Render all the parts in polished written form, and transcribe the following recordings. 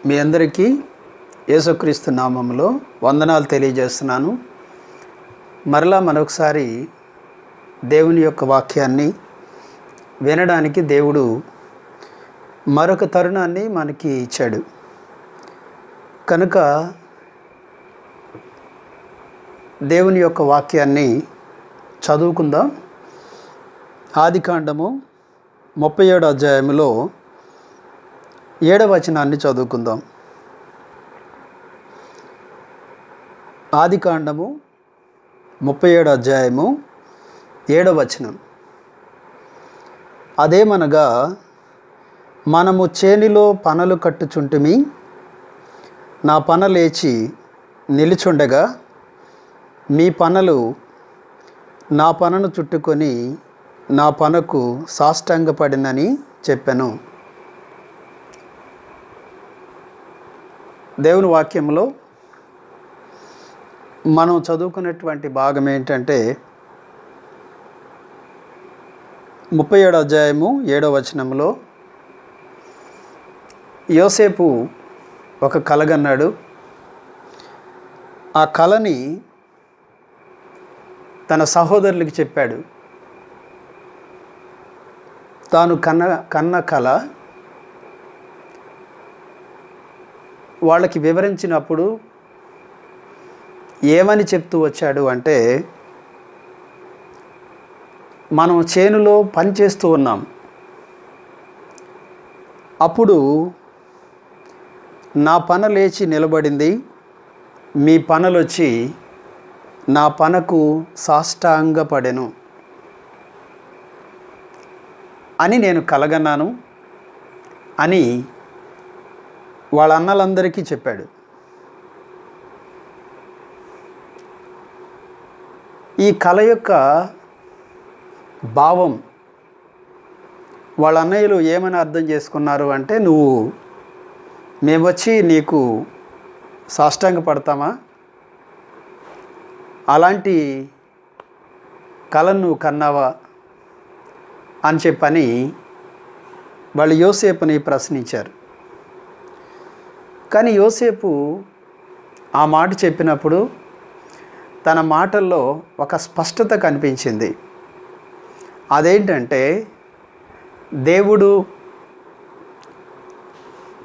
మీ అందరికీ యేసుక్రీస్తు నామములో వందనాలు తెలియజేస్తున్నాను. మరొకసారి దేవుని యొక్క వాక్యాన్ని వినడానికి దేవుడు మరొక తరుణాన్ని మనకి ఇచ్చాడు. కనుక దేవుని యొక్క వాక్యాన్ని చదువుకుందాం. ఆదికాండము 37వ అధ్యాయములో 7వ వచనాన్ని చదువుకుందాం. ఆదికాండము 37వ అధ్యాయము 7వ వచనం. అదేమనగా, మనము చేనిలో పనలు కట్టుచుంటిమి, నా పన లేచి నిలుచుండగా మీ పనలు నా పనను చుట్టుకొని నా పనకు సాష్టాంగపడినని చెప్పాను. దేవుని వాక్యంలో మనం చదువుకున్నటువంటి భాగం ఏంటంటే 37వ అధ్యాయము 7వ వచనంలో యోసేపు ఒక కలగన్నాడు. ఆ కలని తన సహోదరులకి చెప్పాడు. తాను కన్న కల వాళ్ళకి వివరించినప్పుడు ఏమని చెప్తూ వచ్చాడు అంటే, మనం చేనులో పని చేస్తూ ఉన్నాం. అప్పుడు నా పన లేచి నిలబడింది, మీ పనలు వచ్చి నా పనకు సాష్టాంగపడెను అని నేను కలగన్నాను అని వాళ్ళ అన్నలందరికీ చెప్పాడు. ఈ కళ యొక్క భావం వాళ్ళ అన్నయ్యలు ఏమని అర్థం చేసుకున్నారు అంటే, మేము వచ్చి నీకు సాష్టాంగ పడతామా, అలాంటి కళను నువ్వు కన్నావా అని చెప్పని వాళ్ళు యోసేపుని ప్రశ్నించారు. కానీ యోసేపు ఆ మాట చెప్పినప్పుడు తన మాటల్లో ఒక స్పష్టత కనిపించింది. అదేంటంటే, దేవుడు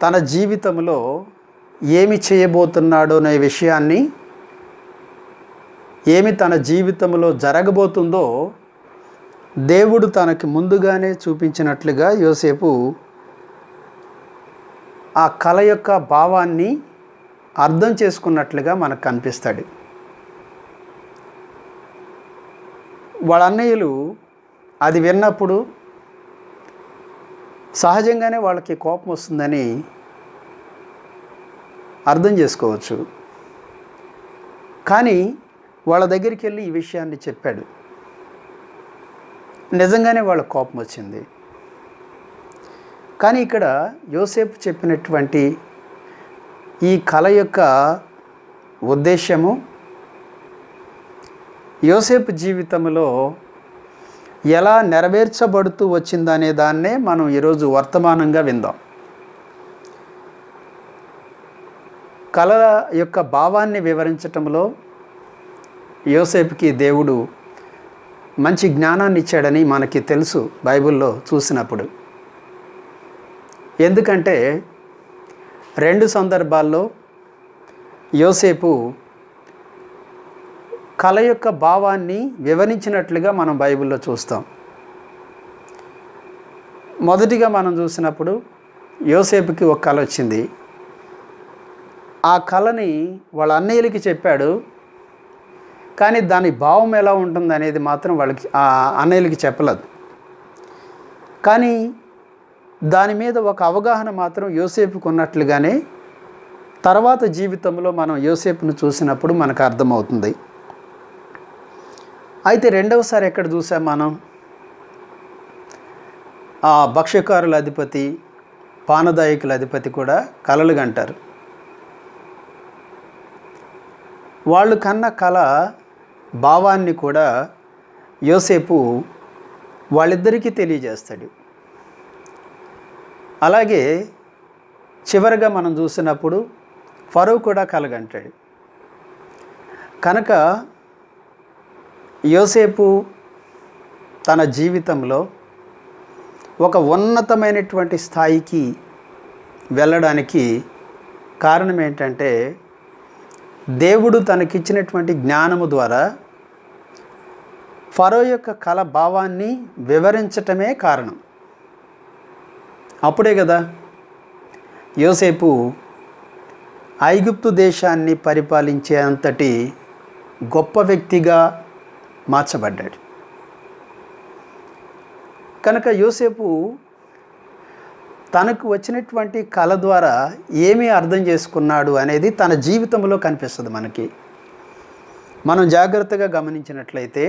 తన జీవితంలో ఏమి చేయబోతున్నాడో అనే విషయాన్ని, ఏమి తన జీవితంలో జరగబోతుందో దేవుడు తనకి ముందుగానే చూపించినట్లుగా యోసేపు ఆ కళ యొక్క భావాన్ని అర్థం చేసుకున్నట్లుగా మనకు కనిపిస్తాడు. వాళ్ళ అన్నయ్యలు అది విన్నప్పుడు సహజంగానే వాళ్ళకి కోపం వస్తుందని అర్థం చేసుకోవచ్చు. కానీ వాళ్ళ దగ్గరికి వెళ్ళి ఈ విషయాన్ని చెప్పాడు. నిజంగానే వాళ్ళ కోపం వచ్చింది. కానీ ఇక్కడ యోసేపు చెప్పినటువంటి ఈ కళ యొక్క ఉద్దేశము యోసేపు జీవితంలో ఎలా నెరవేర్చబడుతూ వచ్చిందనే దాన్నే మనం ఈరోజు వర్తమానంగా విందాం. కళ యొక్క భావాన్ని వివరించటంలో యోసేపుకి దేవుడు మంచి జ్ఞానాన్ని ఇచ్చాడని మనకి తెలుసు బైబిల్లో చూసినప్పుడు. ఎందుకంటే 2 సందర్భాల్లో యోసేపు కళ యొక్క భావాన్ని వివరించినట్లుగా మనం బైబిల్లో చూస్తాం. మొదటిగా మనం చూసినప్పుడు యోసేపుకి ఒక కళ వచ్చింది. ఆ కళని వాళ్ళ అన్నయ్యలకి చెప్పాడు. కానీ దాని భావం ఎలా ఉంటుంది అనేది మాత్రం వాళ్ళకి ఆ అన్నయ్యలకి చెప్పలేదు. కానీ దాని మీద ఒక అవగాహన మాత్రం యోసేపుకు ఉన్నట్లుగానే తర్వాత జీవితంలో మనం యోసేపును చూసినప్పుడు మనకు అర్థమవుతుంది. అయితే రెండవసారి ఎక్కడ చూసాం మనం, ఆ భక్ష్యకారుల అధిపతి, పానదాయకుల అధిపతి కూడా కలలు కంటారు. వాళ్ళు కన్న కళ భావాన్ని కూడా యోసేపు వాళ్ళిద్దరికీ తెలియజేస్తాడు. అలాగే చివరిగా మనం చూసినప్పుడు ఫరో కూడా కలగంటాడు. కనుక యోసేపు తన జీవితంలో ఒక ఉన్నతమైనటువంటి స్థాయికి వెళ్ళడానికి కారణం ఏంటంటే దేవుడు తనకిచ్చినటువంటి జ్ఞానము ద్వారా ఫరో యొక్క కల భావాన్ని వివరించటమే కారణం. అప్పుడే కదా యోసేపు ఐగుప్తు దేశాన్ని పరిపాలించే అంతటి గొప్ప వ్యక్తిగా మార్చబడ్డాడు. కనుక యోసేపు తనకు వచ్చినటువంటి కళ ద్వారా ఏమీ అర్థం చేసుకున్నాడు అనేది తన జీవితంలో కనిపిస్తుంది మనకి. మనం జాగ్రత్తగా గమనించినట్లయితే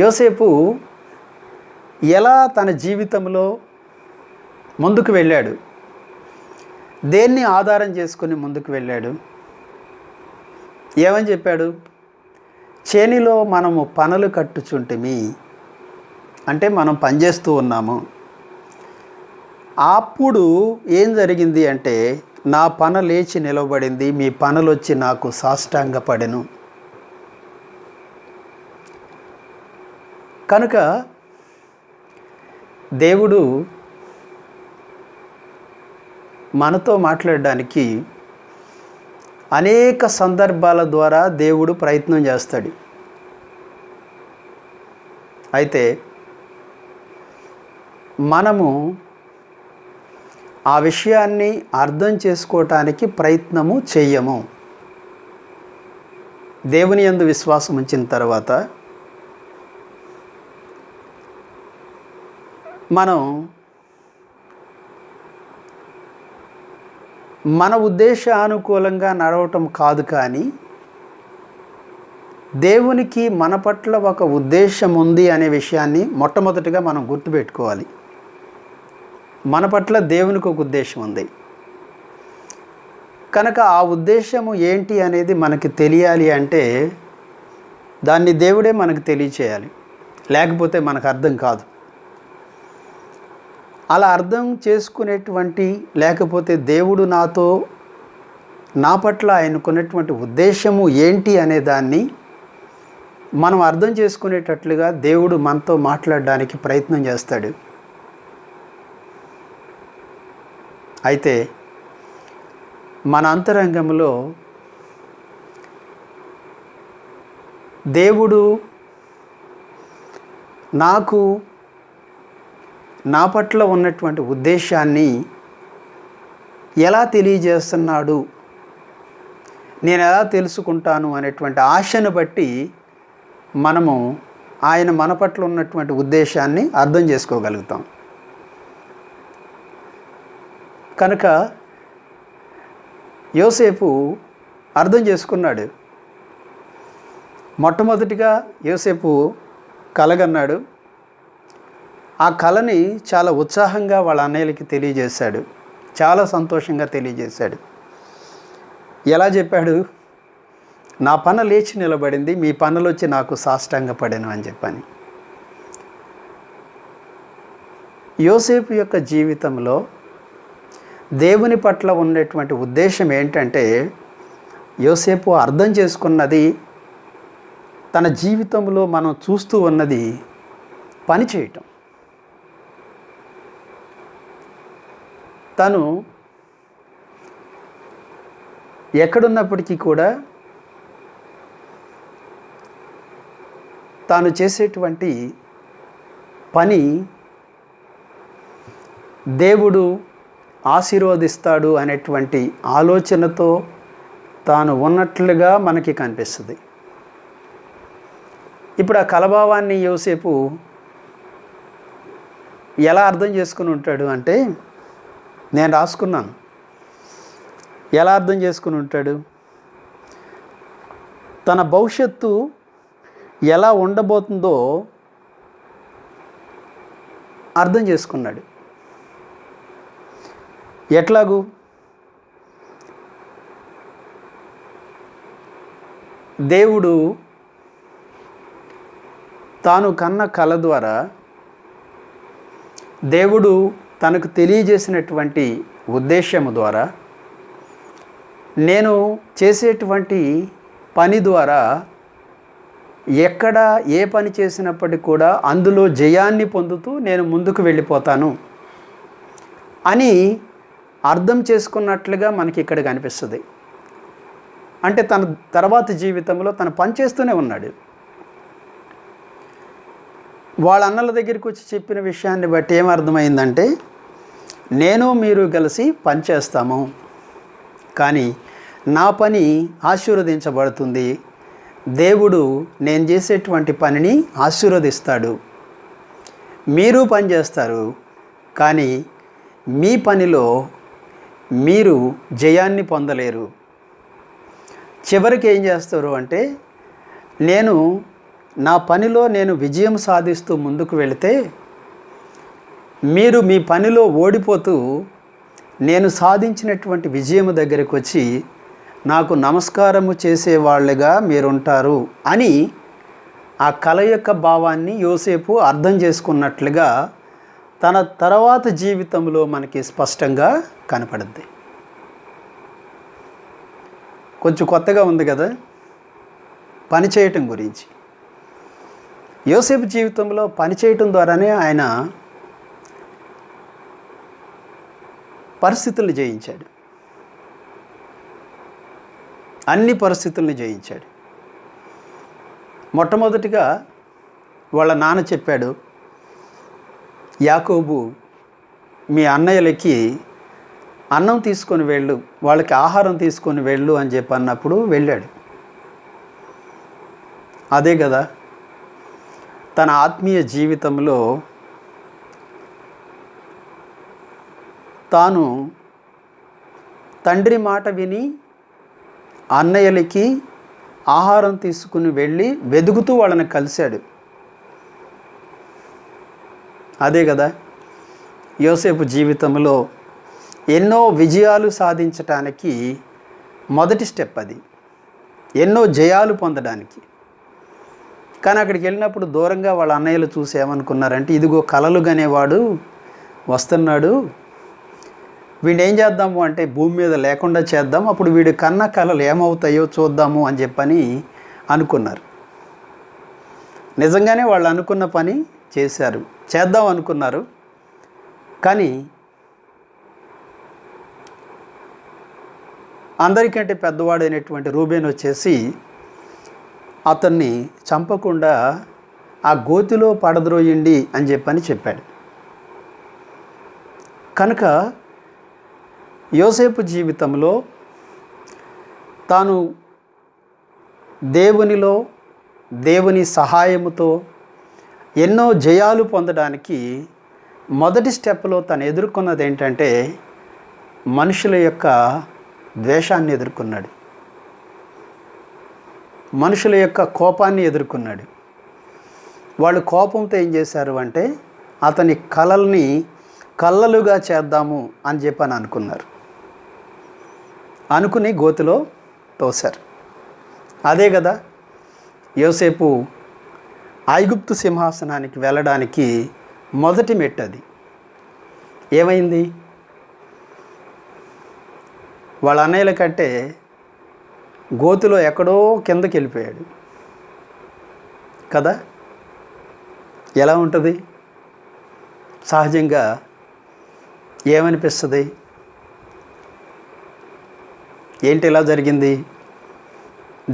యోసేపు ఎలా తన జీవితంలో ముందుకు వెళ్ళాడు, దేన్ని ఆధారం చేసుకుని ముందుకు వెళ్ళాడు. ఏమని చెప్పాడు? చేనిలో మనము పనులు కట్టుచుంటిమి, అంటే మనం పనిచేస్తూ ఉన్నాము. అప్పుడు ఏం జరిగింది అంటే నా పన లేచి నిలబడింది, మీ పనులు వచ్చి నాకు సాష్టాంగపడెను. కనుక దేవుడు మనతో మాట్లాడడానికి అనేక సందర్భాల ద్వారా దేవుడు ప్రయత్నం చేస్తాడు. అయితే మనము ఆ విషయాన్ని అర్థం చేసుకోవటానికి ప్రయత్నము చెయ్యము. దేవుని యందు విశ్వాసం ఉంచిన తర్వాత మనం మన ఉద్దేశానుకూలంగా నడవటం కాదు, కానీ దేవునికి మన పట్ల ఒక ఉద్దేశం ఉంది అనే విషయాన్ని మొట్టమొదటిగా మనం గుర్తుపెట్టుకోవాలి. మన పట్ల దేవునికి ఒక ఉద్దేశం ఉంది కనుక ఆ ఉద్దేశము ఏంటి అనేది మనకి తెలియాలి అంటే దాన్ని దేవుడే మనకు తెలియచేయాలి, లేకపోతే మనకు అర్థం కాదు. అలా అర్థం చేసుకునేటువంటి, లేకపోతే దేవుడు నా పట్ల ఆయనకున్నటువంటి ఉద్దేశము ఏంటి అనే దాన్ని మనం అర్థం చేసుకునేటట్లుగా దేవుడు మనతో మాట్లాడడానికి ప్రయత్నం చేస్తాడు. అయితే మన అంతరంగంలో దేవుడు నా పట్ల ఉన్నటువంటి ఉద్దేశాన్ని ఎలా తెలియజేస్తున్నాడు, నేను ఎలా తెలుసుకుంటాను అనేటువంటి ఆశను బట్టి మనము ఆయన మన పట్ల ఉన్నటువంటి ఉద్దేశాన్ని అర్థం చేసుకోగలుగుతాం. కనుక యోసేపు అర్థం చేసుకున్నాడు. మొట్టమొదటిగా యోసేపు కలగన్నాడు. ఆ కళని చాలా ఉత్సాహంగా వాళ్ళ అన్నయ్యలకి తెలియజేశాడు, చాలా సంతోషంగా తెలియజేశాడు. ఎలా చెప్పాడు? నా పన లేచి నిలబడింది, మీ పనులు వచ్చి నాకు సాష్టాంగపడాను అని చెప్పని. యోసేపు యొక్క జీవితంలో దేవుని పట్ల ఉన్నటువంటి ఉద్దేశం ఏంటంటే యోసేపు అర్థం చేసుకున్నది, తన జీవితంలో మనం చూస్తూ ఉన్నది పని చేయటం. తను ఎక్కడున్నప్పటికీ కూడా తాను చేసేటువంటి పని దేవుడు ఆశీర్వదిస్తాడు అనేటువంటి ఆలోచనతో తాను ఉన్నట్లుగా మనకి కనిపిస్తుంది. ఇప్పుడు ఆ కలభావాన్ని యోసేపు ఎలా అర్థం చేసుకుని ఉంటాడు అంటే, నేను రాసుకున్నాను. ఎలా అర్థం చేసుకుని ఉంటాడు? తన భవిష్యత్తు ఎలా ఉండబోతుందో అర్థం చేసుకున్నాడు. ఎట్లాగూ? దేవుడు తాను కన్న కళ ద్వారా దేవుడు తనకు తెలియజేసినటువంటి ఉద్దేశము ద్వారా, నేను చేసేటువంటి పని ద్వారా ఎక్కడ ఏ పని చేసినప్పటికీ కూడా అందులో జయాన్ని పొందుతూ నేను ముందుకు వెళ్ళిపోతాను అని అర్థం చేసుకున్నట్లుగా మనకి ఇక్కడ కనిపిస్తుంది. అంటే తన తర్వాత జీవితంలో తను పనిచేస్తూనే ఉన్నాడు. వాళ్ళ అన్నల దగ్గరికి వచ్చి చెప్పిన విషయాన్ని బట్టి ఏమర్థమైందంటే, నేను మీరు కలిసి పనిచేస్తాము, కానీ నా పని ఆశీర్వదించబడుతుంది, దేవుడు నేను చేసేటువంటి పనిని ఆశీర్వదిస్తాడు. మీరు పని చేస్తారు, కానీ మీ పనిలో మీరు జయాన్ని పొందలేరు. చివరికి ఏం చేస్తారు అంటే, నేను నా పనిలో నేను విజయం సాధిస్తూ ముందుకు వెళితే, మీరు మీ పనిలో ఓడిపోతూ నేను సాధించినటువంటి విజయము దగ్గరికి వచ్చి నాకు నమస్కారము చేసేవాళ్ళుగా మీరుంటారు అని ఆ కళ యొక్క భావాన్ని యోసేపు అర్థం చేసుకున్నట్లుగా తన తర్వాత జీవితంలో మనకి స్పష్టంగా కనపడుద్ది. కొంచెం కొత్తగా ఉంది కదా పని చేయటం గురించి. యోసేపు జీవితంలో పని చేయటం ద్వారానే ఆయన పరిస్థితుల్ని జయించాడు, అన్ని పరిస్థితుల్ని జయించాడు. మొట్టమొదటిగా వాళ్ళ నాన్న చెప్పాడు, యాకోబు మీ అన్నయ్యలకి అన్నం తీసుకొని వెళ్ళు, వాళ్ళకి ఆహారం తీసుకొని వెళ్ళు అని చెప్పి అన్నప్పుడు వెళ్ళాడు. అదే కదా తన ఆత్మీయ జీవితంలో తాను తండ్రి మాట విని అన్నయ్యలకి ఆహారం తీసుకుని వెళ్ళి వెదుగుతూ వాళ్ళని కలిశాడు. అదే కదా యోసేపు జీవితంలో ఎన్నో విజయాలు సాధించటానికి మొదటి స్టెప్ అది, ఎన్నో జయాలు పొందడానికి. కానీ అక్కడికి వెళ్ళినప్పుడు దూరంగా వాళ్ళ అన్నయ్యలు చూసి ఏమనుకున్నారంటే, ఇదిగో కలలు గనేవాడు వస్తున్నాడు, వీడిని ఏం చేద్దాము అంటే భూమి మీద లేకుండా చేద్దాం, అప్పుడు వీడి కన్న కలలు ఏమవుతాయో చూద్దాము అని చెప్పని అనుకున్నారు. నిజంగానే వాళ్ళు అనుకున్న పని చేశారు, చేద్దాం అనుకున్నారు. కానీ అందరికంటే పెద్దవాడైనటువంటి రూబేన్ వచ్చేసి అతన్ని చంపకుండా ఆ గోతిలో పడద్రోయండి అని చెప్పాడు. కనుక యోసేపు జీవితంలో తాను దేవునిలో దేవుని సహాయముతో ఎన్నో జయాలు పొందడానికి మొదటి స్టెప్లో తను ఎదుర్కొన్నది ఏంటంటే, మనుషుల యొక్క ద్వేషాన్ని ఎదుర్కొన్నాడు, మనుషుల యొక్క కోపాన్ని ఎదుర్కొన్నాడు. వాళ్ళు కోపంతో ఏం చేశారు అంటే, అతని కలల్ని కళ్ళలుగా చేద్దాము అని చెప్పని అనుకున్నారు. అనుకుని గోతిలో తోశారు. అదే కదా యోసేపు ఐగుప్తు సింహాసనానికి వెళ్ళడానికి మొదటి మెట్టు అది. ఏమైంది? వాళ్ళ అన్నయ్యల కంటే గోతిలో ఎక్కడో కిందకి వెళ్ళిపోయాడు కదా. ఎలా ఉంటుంది? సహజంగా ఏమనిపిస్తుంది? ఏంటి ఇలా జరిగింది?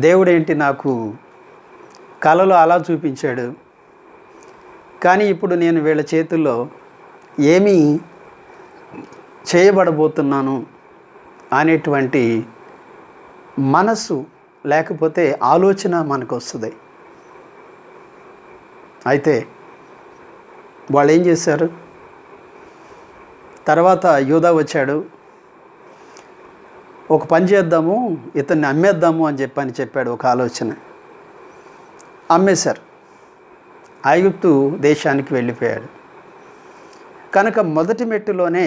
దేవుడేంటి నాకు కలలో అలా చూపించాడు, కానీ ఇప్పుడు నేను వీళ్ళ చేతుల్లో ఏమీ చేయబడబోతున్నాను అనేటువంటి మనసు లేకపోతే ఆలోచన మనకు వస్తుంది. అయితే వాళ్ళు ఏం చేశారు? తర్వాత యూదా వచ్చాడు, ఒక పని చేద్దాము, ఇతన్ని అమ్మేద్దాము అని చెప్పాడు. ఒక ఆలోచన. అమ్మేశారు, ఐగుప్తు దేశానికి వెళ్ళిపోయాడు. కనుక మొదటి మెట్టులోనే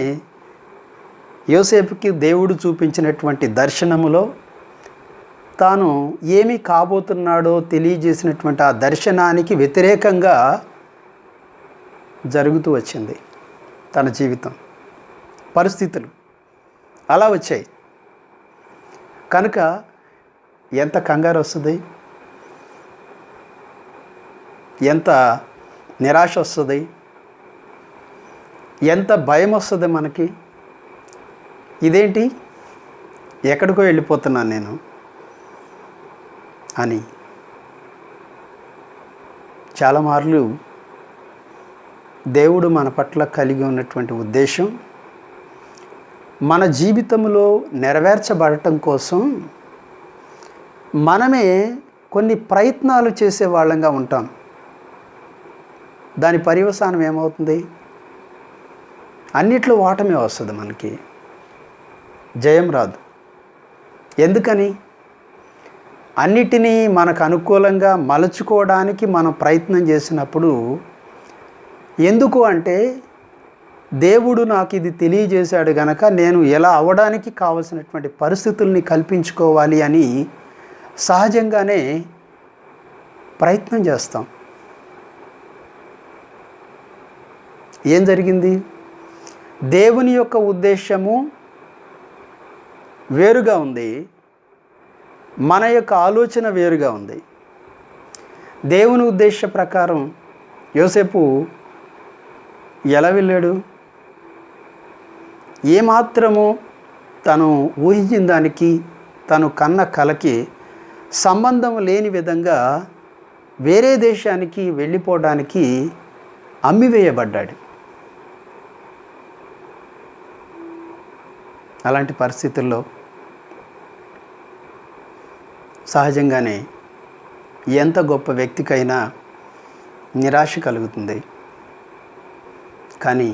యోసేపుకి దేవుడు చూపించినటువంటి దర్శనములో తాను ఏమి కాబోతున్నాడో తెలియజేసినటువంటి ఆ దర్శనానికి వ్యతిరేకంగా జరుగుతూ వచ్చింది తన జీవితం. పరిస్థితులు అలా వచ్చాయి. కనుక ఎంత కంగారు వస్తుంది, ఎంత నిరాశ వస్తుంది, ఎంత భయం వస్తుంది మనకి. ఇదేంటి, ఎక్కడికో వెళ్ళిపోతున్నాను నేను అని. చాలామార్లు దేవుడు మన పట్ల కలిగి ఉన్నటువంటి ఉద్దేశం మన జీవితంలో నెరవేర్చబడటం కోసం మనమే కొన్ని ప్రయత్నాలు చేసే వాళ్ళంగా ఉంటాం. దాని పర్యవసానం ఏమవుతుంది? అన్నిట్లో ఓటమే వస్తుంది, మనకి జయం రాదు. ఎందుకని? అన్నిటినీ మనకు అనుకూలంగా మలుచుకోవడానికి మనం ప్రయత్నం చేసినప్పుడు, ఎందుకు అంటే దేవుడు నాకు ఇది తెలియజేశాడు గనక నేను ఎలా అవ్వడానికి కావలసినటువంటి పరిస్థితుల్ని కల్పించుకోవాలి అని సహజంగానే ప్రయత్నం చేస్తాం. ఏం జరిగింది? దేవుని యొక్క ఉద్దేశము వేరుగా ఉంది, మన యొక్క ఆలోచన వేరుగా ఉంది. దేవుని ఉద్దేశ ప్రకారం యోసేపు ఎలా వెళ్ళాడు? ఏమాత్రము తను ఊహించిన దానికి, తను కన్న కలకి సంబంధం లేని విధంగా వేరే దేశానికి వెళ్ళిపోవడానికి అమ్మివేయబడ్డాడు. అలాంటి పరిస్థితుల్లో సహజంగానే ఎంత గొప్ప వ్యక్తికైనా నిరాశ కలుగుతుంది. కానీ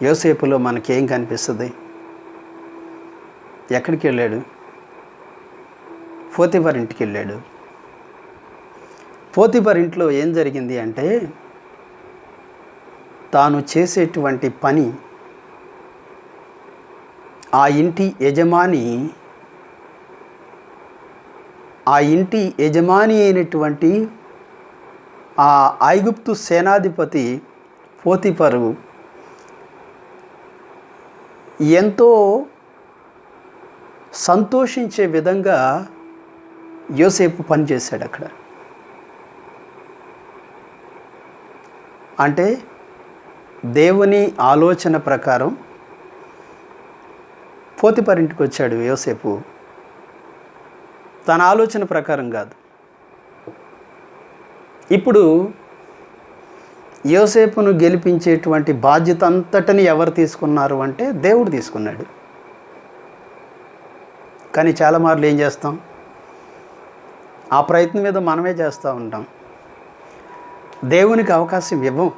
యోసేపులో మనకేం కనిపిస్తుంది? ఎక్కడికి వెళ్ళాడు? పోతీఫర్ ఇంటికి వెళ్ళాడు. పోతీఫర్ ఇంట్లో ఏం జరిగింది అంటే, తాను చేసేటువంటి పని ఆ ఇంటి యజమాని అయినటువంటి ఆ ఐగుప్తు సేనాధిపతి పోతీఫరు ఎంతో సంతోషించే విధంగా యోసేపు పనిచేశాడు అక్కడ. అంటే దేవుని ఆలోచన ప్రకారం పోతీఫర్ ఇంటికి వచ్చాడు యోసేపు, తన ఆలోచన ప్రకారం కాదు. ఇప్పుడు యోసేపును గెలిపించేటువంటి బాధ్యత అంతటిని ఎవరు తీసుకున్నారు అంటే దేవుడు తీసుకున్నాడు. కానీ చాలామార్లు ఏం చేస్తాం? ఆ ప్రయత్నం మీద మనమే చేస్తూ ఉంటాం, దేవునికి అవకాశం ఇవ్వం.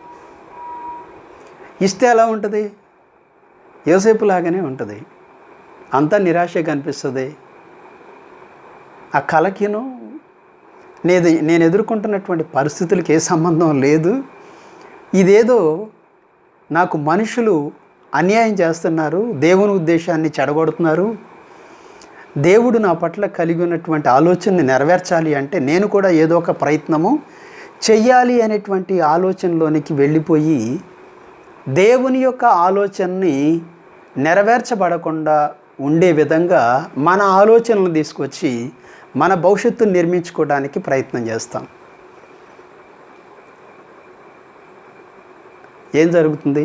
ఇస్తే ఎలా ఉంటుంది? యోసేపు లాగానే ఉంటుంది, అంతా నిరాశ కనిపిస్తుంది. ఆ కలకిను నేను ఎదుర్కొంటున్నటువంటి పరిస్థితులకి ఏ సంబంధం లేదు, ఇదేదో నాకు మనుషులు అన్యాయం చేస్తున్నారు, దేవుని ఉద్దేశాన్ని చెడగొడుతున్నారు, దేవుడు నా పట్ల కలిగి ఉన్నటువంటి ఆలోచనని నెరవేర్చాలి అంటే నేను కూడా ఏదో ఒక ప్రయత్నము చెయ్యాలి అనేటువంటి ఆలోచనలోనికి వెళ్ళిపోయి దేవుని యొక్క ఆలోచనని నెరవేర్చబడకుండా ఉండే విధంగా మన ఆలోచనలు తీసుకొచ్చి మన భవిష్యత్తును నిర్మించుకోవడానికి ప్రయత్నం చేస్తాం. ఏం జరుగుతుంది?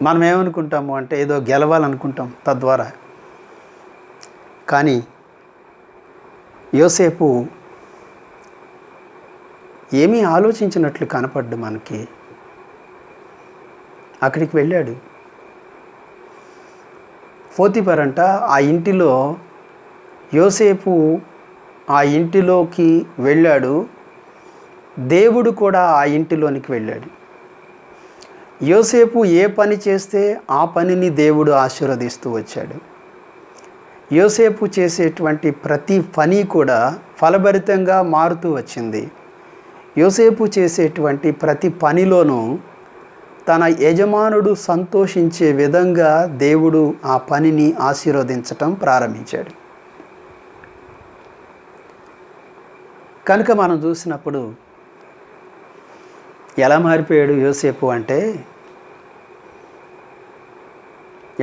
మనం ఏమనుకుంటాము అంటే ఏదో గెలవాలనుకుంటాం తద్వారా. కానీ యోసేపు ఏమీ ఆలోచించినట్లు కనపడ్డు మనకి. అక్కడికి వెళ్ళాడు. పోతీఫర్ అంట ఆ ఇంటిలో, యోసేపు ఆ ఇంటిలోకి వెళ్ళాడు, దేవుడు కూడా ఆ ఇంటిలోనికి వెళ్ళాడు. యోసేపు ఏ పని చేస్తే ఆ పనిని దేవుడు ఆశీర్వదిస్తూ వచ్చాడు. యోసేపు చేసేటువంటి ప్రతి పని కూడా ఫలభరితంగా మారుతూ వచ్చింది. యోసేపు చేసేటువంటి ప్రతి పనిలోనూ తన యజమానుడు సంతోషించే విధంగా దేవుడు ఆ పనిని ఆశీర్వదించటం ప్రారంభించాడు. కనుక మనం చూసినప్పుడు ఎలా మారిపోయాడు యోసేపు అంటే,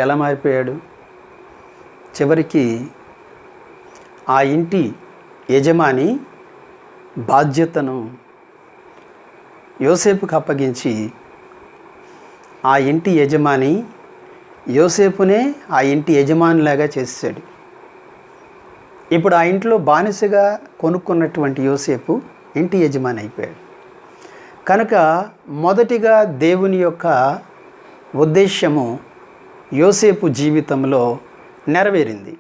ఎలా మారిపోయాడు? చివరికి ఆ ఇంటి యజమాని బాధ్యతను యోసేపుకు అప్పగించి, ఆ ఇంటి యజమాని యోసేపునే ఆ ఇంటి యజమానిలాగా చేసాడు. ఇప్పుడు ఆ ఇంట్లో బానిసగా కొనుక్కున్నటువంటి యోసేపు ఇంటి యజమాని అయిపోయాడు. కనుక మొదటిగా దేవుని యొక్క ఉద్దేశ్యము యోసేపు జీవితంలో నెరవేరింది.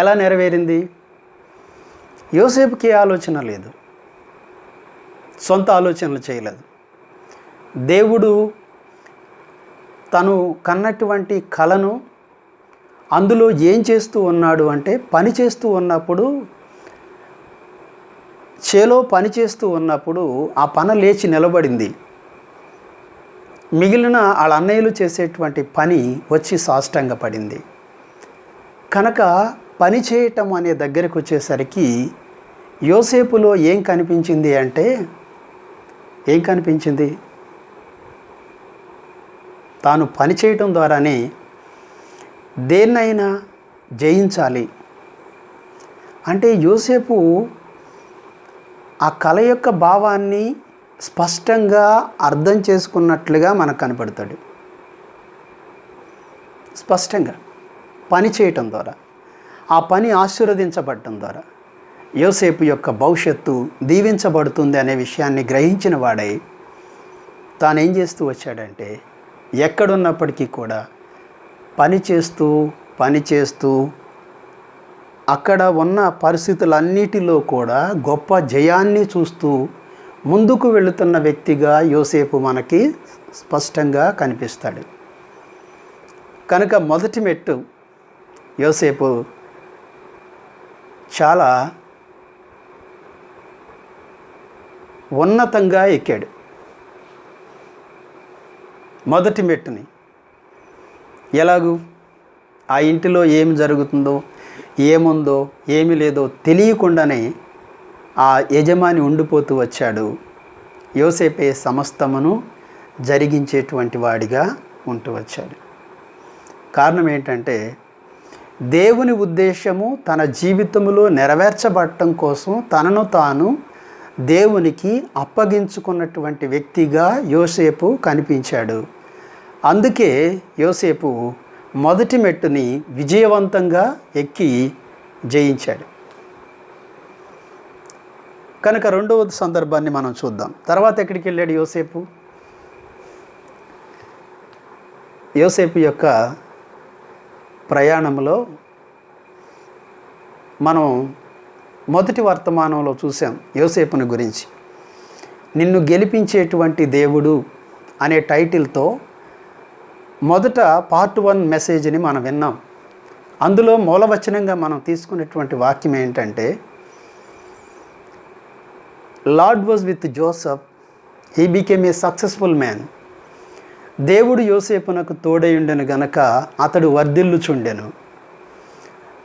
ఎలా నెరవేరింది? యోసేపుకి ఆలోచన లేదు, సొంత ఆలోచనలు చేయలేదు. దేవుడు తను కన్నటువంటి కలను అందులో ఏం చేస్తూ ఉన్నాడు అంటే, పని చేస్తూ ఉన్నప్పుడు, చేలో పని చేస్తూ ఉన్నప్పుడు ఆ పని లేచి నిలబడింది. మిగిలిన వాళ్ళ అన్నయ్యలు చేసేటువంటి పని వచ్చి సాష్టాంగపడింది. కనుక పని చేయటం అనే దగ్గరికి వచ్చేసరికి యోసేపులో ఏం కనిపించింది అంటే, ఏం కనిపించింది? తాను పని చేయటం ద్వారానే దేన్నైనా జయించాలి అంటే, యోసేపు ఆ కళ యొక్క భావాన్ని స్పష్టంగా అర్థం చేసుకున్నట్లుగా మనకు కనపడతాడు. స్పష్టంగా పని చేయటం ద్వారా, ఆ పని ఆశీర్వదించబడటం ద్వారా యోసేపు యొక్క భవిష్యత్తు దీవించబడుతుంది అనే విషయాన్ని గ్రహించిన వాడై తానేం చేస్తూ వచ్చాడంటే, ఎక్కడున్నప్పటికీ కూడా పని చేస్తూ అక్కడ ఉన్న పరిస్థితులన్నిటిలో కూడా గొప్ప జయాన్ని చూస్తూ ముందుకు వెళుతున్న వ్యక్తిగా యోసేపు మనకి స్పష్టంగా కనిపిస్తాడు. కనుక మొదటి మెట్టు యోసేపు చాలా ఉన్నతంగా ఎక్కాడు. మొదటి మెట్టుని ఎలాగూ ఆ ఇంటిలో ఏమి జరుగుతుందో, ఏముందో, ఏమి లేదో తెలియకుండానే ఆ యజమాని ఉండిపోతూ వచ్చాడు. యోసేపే సమస్తమును జరిగించేటువంటి వాడిగా ఉంటూ వచ్చాడు. కారణం ఏంటంటే, దేవుని ఉద్దేశము తన జీవితంలో నెరవేర్చబడటం కోసం తనను తాను దేవునికి అప్పగించుకున్నటువంటి వ్యక్తిగా యోసేపు కనిపించాడు. అందుకే యోసేపు మొదటి మెట్టుని విజయవంతంగా ఎక్కి జయించాడు. కనుక రెండవ సందర్భాన్ని మనం చూద్దాం. తర్వాత ఎక్కడికి వెళ్ళాడు యోసేపు? యోసేపు యొక్క ప్రయాణంలో మనం మొదటి వర్తమానంలో చూసాం యోసేపుని గురించి. నిన్ను గెలిపించేటువంటి దేవుడు అనే టైటిల్తో మొదట పార్ట్ 1 మెసేజ్ని మనం విన్నాం. అందులో మూలవచనంగా మనం తీసుకునేటువంటి వాక్యం ఏంటంటే, lord was with Joseph, he became a successful man. దేవుడు యోసేపునకు తోడయుండెను గనక అతడు వర్ధిల్లుచుండెను.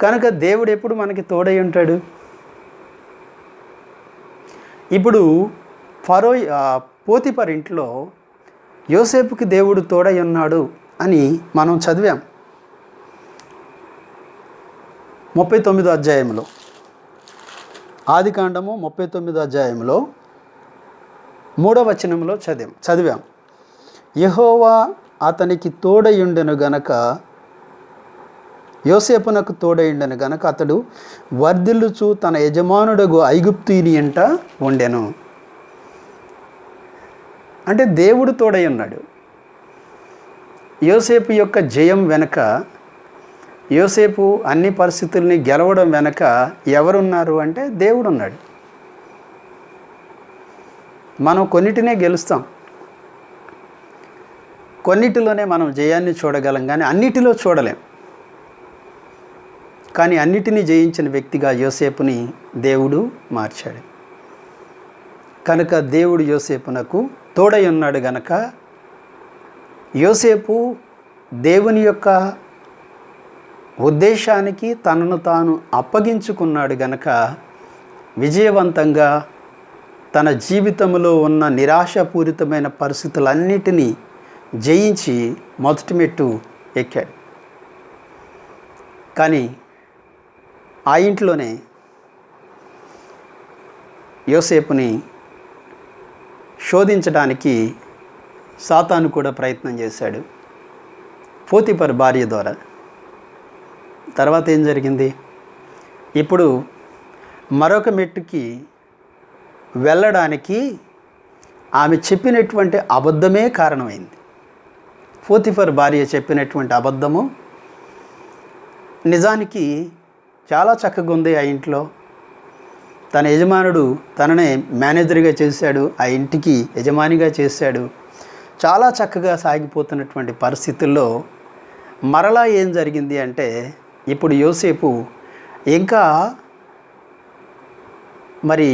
కనుక దేవుడు ఎప్పుడు మనకి తోడై ఉంటాడు? ఇప్పుడు పోతిఫర్ ఇంట్లో యోసేపుకి దేవుడు తోడై ఉన్నాడు అని మనం చదివాం 39వ అధ్యాయంలో. ఆదికాండము 39వ అధ్యాయంలో 3వ వచనంలో చదివాం. యెహోవా అతనికి తోడయుండెను గనక, యోసేపునకు తోడయుండెను గనక అతడు వర్ధిల్లుచు తన యజమానుడగు ఐగుప్తీయుని ఎంట ఉండెను. అంటే దేవుడు తోడై ఉన్నాడు. యోసేపు యొక్క జయం వెనక, యోసేపు అన్ని పరిస్థితుల్ని గెలవడం వెనక ఎవరున్నారు అంటే దేవుడు ఉన్నాడు. మనం కొన్నిటినే గెలుస్తాం, కొన్నిటిలోనే మనం జయాన్ని చూడగలం, కానీ అన్నిటిలో చూడలేం. కానీ అన్నిటినీ జయించిన వ్యక్తిగా యోసేపుని దేవుడు మార్చాడు. కనుక దేవుడు యోసేపునకు తోడై ఉన్నాడు గనక, యోసేపు దేవుని యొక్క ఉద్దేశానికి తనను తాను అప్పగించుకున్నాడు గనక విజయవంతంగా తన జీవితంలో ఉన్న నిరాశాపూరితమైన పరిస్థితులన్నిటినీ జయించి మొదటి మెట్టు ఎక్కాడు. కానీ ఆ ఇంట్లోనే యోసేపుని శోధించడానికి సాతాను కూడా ప్రయత్నం చేశాడు, పోతీఫర్ భార్య ద్వారా. తర్వాత ఏం జరిగింది? ఇప్పుడు మరొక మెట్టుకి వెళ్ళడానికి ఆమె చెప్పినటువంటి అబద్ధమే కారణమైంది. పోతీఫర్ భార్య చెప్పినటువంటి అబద్ధము నిజానికి చాలా చక్కగా ఉంది. ఆ ఇంట్లో తన యజమానుడు తననే మేనేజర్గా చేశాడు, ఆ ఇంటికి యజమానిగా చేశాడు. చాలా చక్కగా సాగిపోతున్నటువంటి పరిస్థితుల్లో మరలా ఏం జరిగింది అంటే, ఇప్పుడు యోసేపు ఇంకా మరి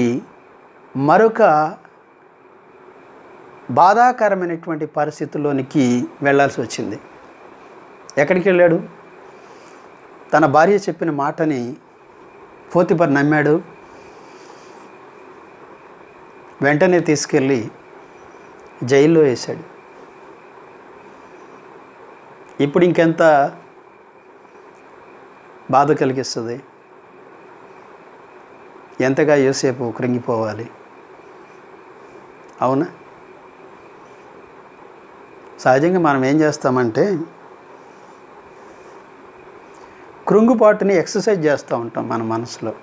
మరొక బాధాకరమైనటువంటి పరిస్థితుల్లోనికి వెళ్ళాల్సి వచ్చింది. ఎక్కడికి వెళ్ళాడు? తన భార్య చెప్పిన మాటని పోతీఫర్ నమ్మాడు. వెంటనే తీసుకెళ్ళి జైల్లో వేశాడు. ఇప్పుడు ఇంకెంత బాధ కలిగిస్తుంది, ఎంతగా యోసేపు కృంగిపోవాలి. అవునా? సహజంగా మనం ఏం చేస్తామంటే కృంగుపాటుని ఎక్సర్సైజ్ చేస్తూ ఉంటాం మన మనసులో.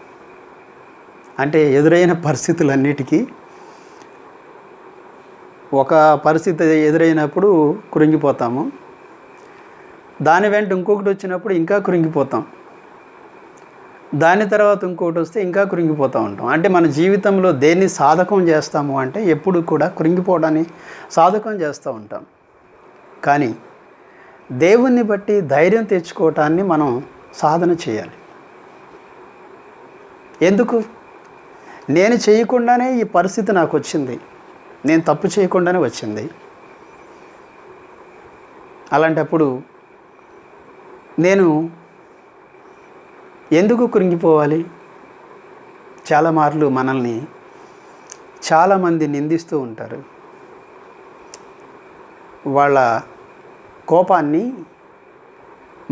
అంటే ఎదురైన పరిస్థితులన్నిటికీ ఒక పరిస్థితి ఎదురైనప్పుడు కృంగిపోతాము, దాని వెంట ఇంకొకటి వచ్చినప్పుడు ఇంకా కృంగిపోతాం, దాని తర్వాత ఇంకొకటి వస్తే ఇంకా కృంగిపోతూ ఉంటాం. అంటే మన జీవితంలో దేన్ని సాధకం చేస్తాము అంటే ఎప్పుడు కూడా కృంగిపోవడాన్ని సాధకం చేస్తూ ఉంటాం. కానీ దేవుణ్ణి బట్టి ధైర్యం తెచ్చుకోవటాన్ని మనం సాధన చేయాలి. ఎందుకు? నేను చేయకుండానే ఈ పరిస్థితి నాకు వచ్చింది, నేను తప్పు చేయకుండానే వచ్చింది. అలాంటప్పుడు నేను ఎందుకు కృంగిపోవాలి? చాలా మార్లు మనల్ని చాలామంది నిందిస్తూ ఉంటారు. వాళ్ళ కోపాన్ని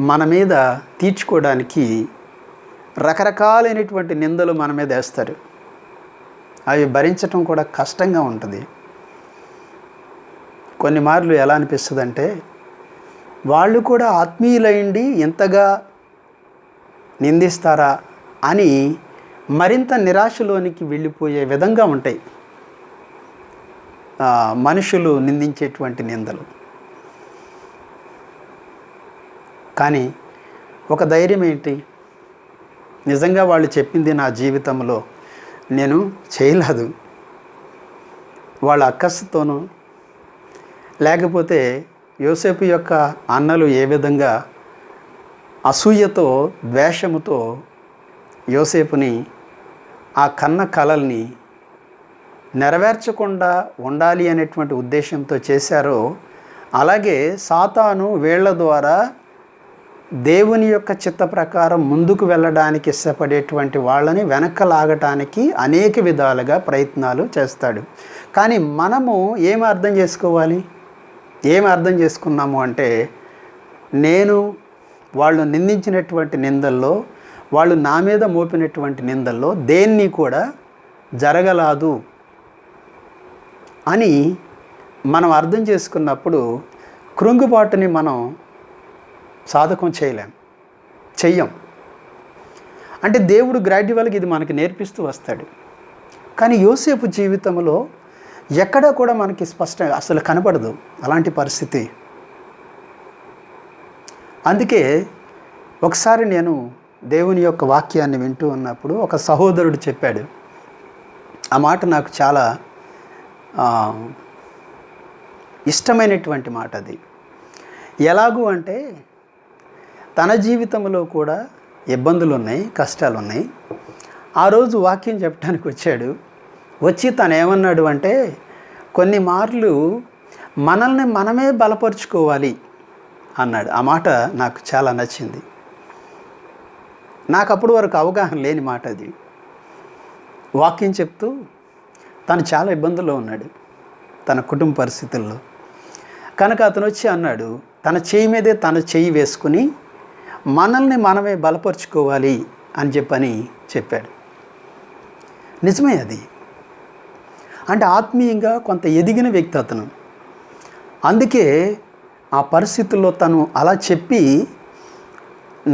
మన మీద తీర్చుకోవడానికి రకరకాలైనటువంటి నిందలు మన మీద వేస్తారు. అవి భరించటం కూడా కష్టంగా ఉంటుంది. కొన్ని మార్లు ఎలా అనిపిస్తుంది అంటే, వాళ్ళు కూడా ఆత్మీయులైండి ఎంతగా నిందిస్తారా అని మరింత నిరాశలోనికి వెళ్ళిపోయే విధంగా ఉంటాయి మనుషులు నిందించేటువంటి నిందలు. కానీ ఒక ధైర్యం ఏంటి? నిజంగా వాళ్ళు చెప్పింది నా జీవితంలో నేను చేయలేదు, వాళ్ళ అక్కసుతోనూ లేకపోతే యోసేపు యొక్క అన్నలు ఏ విధంగా అసూయతో ద్వేషముతో యోసేపుని ఆ కన్న కలల్ని నెరవేర్చకుండా ఉండాలి అనేటువంటి ఉద్దేశంతో చేశారో, అలాగే సాతాను వీళ్ళ ద్వారా దేవుని యొక్క చిత్త ప్రకారం ముందుకు వెళ్ళడానికి ఇష్టపడేటువంటి వాళ్ళని వెనక్కి లాగటానికి అనేక విధాలుగా ప్రయత్నాలు చేస్తాడు. కానీ మనము ఏమి అర్థం చేసుకోవాలి? ఏమి అర్థం చేసుకున్నాము అంటే, నేను వాళ్ళు నిందించినటువంటి నిందల్లో, వాళ్ళు నా మీద మోపినటువంటి నిందల్లో దేన్ని కూడా జరగలాదు అని మనం అర్థం చేసుకున్నప్పుడు కృంగుబాటుని మనం సాధకం చెయ్యం. అంటే దేవుడు గ్రాడ్యువల్గా ఇది మనకి నేర్పిస్తూ వస్తాడు. కానీ యోసేపు జీవితంలో ఎక్కడా కూడా మనకి స్పష్టంగా అసలు కనపడదు అలాంటి పరిస్థితి. అందుకే ఒకసారి నేను దేవుని యొక్క వాక్యాన్ని వింటూ ఉన్నప్పుడు ఒక సహోదరుడు చెప్పాడు. ఆ మాట నాకు చాలా ఇష్టమైనటువంటి మాట. అది ఎలాగూ అంటే, తన జీవితంలో కూడా ఇబ్బందులు ఉన్నాయి, కష్టాలు ఉన్నాయి. ఆ రోజు వాక్యం చెప్పడానికి వచ్చాడు. వచ్చి తను ఏమన్నాడు అంటే, కొన్ని మార్లు మనల్ని మనమే బలపరుచుకోవాలి అన్నాడు. ఆ మాట నాకు చాలా నచ్చింది. నాకు అప్పుడు వరకు అవగాహన లేని మాట అది. వాక్యం చెప్తూ తను చాలా ఇబ్బందుల్లో ఉన్నాడు తన కుటుంబ పరిస్థితుల్లో. కనుక అతను వచ్చి అన్నాడు, తన చేయి మీదే తన చేయి వేసుకుని మనల్ని మనమే బలపరుచుకోవాలి అని చెప్పాడు. నిజమే అది. అంటే ఆత్మీయంగా కొంత ఎదిగిన వ్యక్తి అతను. అందుకే ఆ పరిస్థితుల్లో తను అలా చెప్పి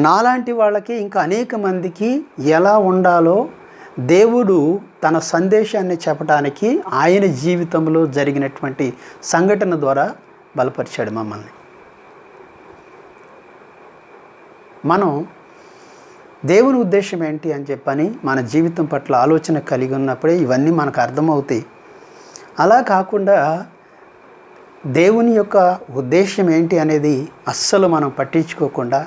నాలాంటి వాళ్ళకి ఇంకా అనేక మందికి ఎలా ఉండాలో దేవుడు తన సందేశాన్ని చెప్పడానికి ఆయన జీవితంలో జరిగినటువంటి సంఘటన ద్వారా బలపరిచాడు మమ్మల్ని. మనం దేవుని ఉద్దేశం ఏంటి అని చెప్పని మన జీవితం పట్ల ఆలోచన కలిగి ఉన్నప్పుడే ఇవన్నీ మనకు అర్థమవుతాయి. అలా కాకుండా దేవుని యొక్క ఉద్దేశం ఏంటి అనేది అస్సలు మనం పట్టించుకోకుండా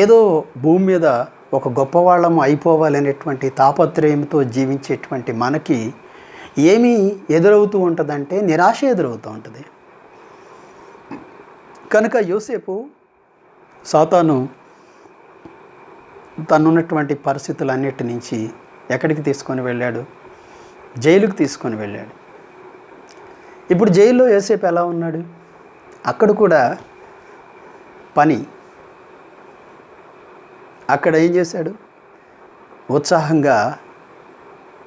ఏదో భూమి మీద ఒక గొప్పవాళ్ళము అయిపోవాలనేటువంటి తాపత్రయంతో జీవించేటువంటి మనకి ఏమి ఎదురవుతూ ఉంటుందంటే నిరాశ ఎదురవుతూ ఉంటుంది. కనుక యోసేపు సాతాను తనున్నటువంటి పరిస్థితులన్నిటి నుంచి ఎక్కడికి తీసుకొని వెళ్ళాడు? జైలుకి తీసుకొని వెళ్ళాడు. ఇప్పుడు జైల్లో యోసేపు ఎలా ఉన్నాడు? అక్కడ కూడా పని. అక్కడ ఏం చేశాడు? ఉత్సాహంగా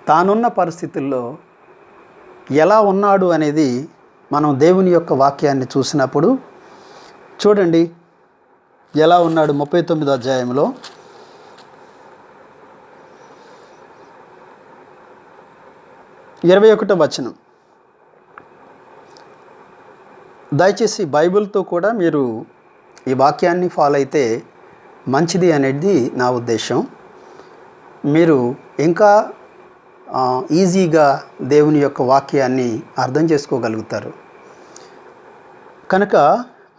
తానున్న పరిస్థితుల్లో ఎలా ఉన్నాడు అనేది మనం దేవుని యొక్క వాక్యాన్ని చూసినప్పుడు చూడండి ఎలా ఉన్నాడు. 39వ అధ్యాయంలో 21వ వచనం. దయచేసి బైబిల్తో కూడా మీరు ఈ వాక్యాన్ని ఫాలో అయితే మంచిది అనేది నా ఉద్దేశం. మీరు ఇంకా ఈజీగా దేవుని యొక్క వాక్యాన్ని అర్థం చేసుకోగలుగుతారు. కనుక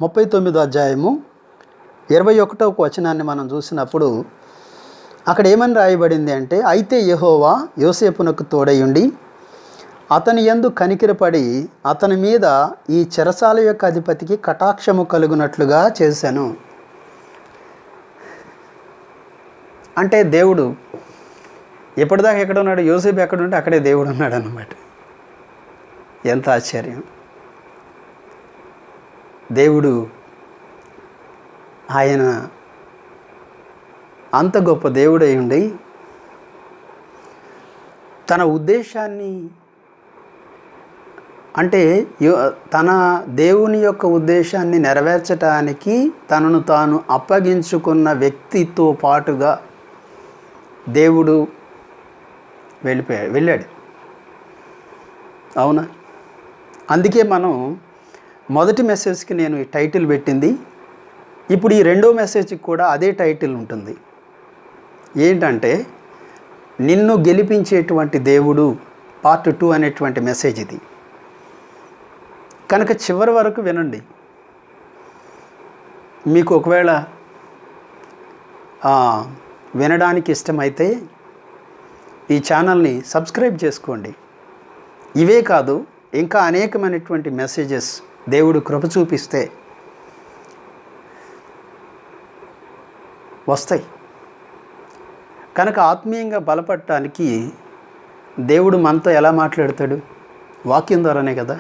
39వ అధ్యాయము 21వ వచనాన్ని మనం చూసినప్పుడు అక్కడ ఏమని రాయబడింది అంటే, అయితే యెహోవా యోసేపునకు తోడయుండి అతని యందు కనికిరపడి అతని మీద ఈ చెరసాల యొక్క అధిపతికి కటాక్షము కలుగునట్లుగా చేశాను. అంటే దేవుడు ఎప్పటిదాకా ఎక్కడ ఉన్నాడు? యోసేపు ఎక్కడ ఉంటే అక్కడే దేవుడు ఉన్నాడు అన్నమాట. ఎంత ఆశ్చర్యం! దేవుడు ఆయన అంత గొప్ప దేవుడై ఉండి తన ఉద్దేశాన్ని అంటే తన దేవుని యొక్క ఉద్దేశాన్ని నెరవేర్చడానికి తనను తాను అప్పగించుకున్న పాటుగా దేవుడు వెళ్ళాడు. అవునా? అందుకే మనం మొదటి మెసేజ్కి నేను ఈ టైటిల్ పెట్టింది. ఇప్పుడు ఈ రెండో మెసేజ్కి కూడా అదే టైటిల్ ఉంటుంది. ఏంటంటే నిన్ను గెలిపించేటువంటి దేవుడు పార్ట్ 2 అనేటువంటి మెసేజ్ ఇది. కనుక చివరి వరకు వినండి. మీకు ఒకవేళ వినడానికి ఇష్టమైతే ఈ ఛానల్ని సబ్స్క్రైబ్ చేసుకోండి. ఇవే కాదు, ఇంకా అనేకమైనటువంటి మెసేజెస్ దేవుడు కృప చూపిస్తే వస్తాయి. కనుక ఆత్మీయంగా బలపడటానికి దేవుడు మనతో ఎలా మాట్లాడతాడు? వాక్యం ద్వారానే కదా.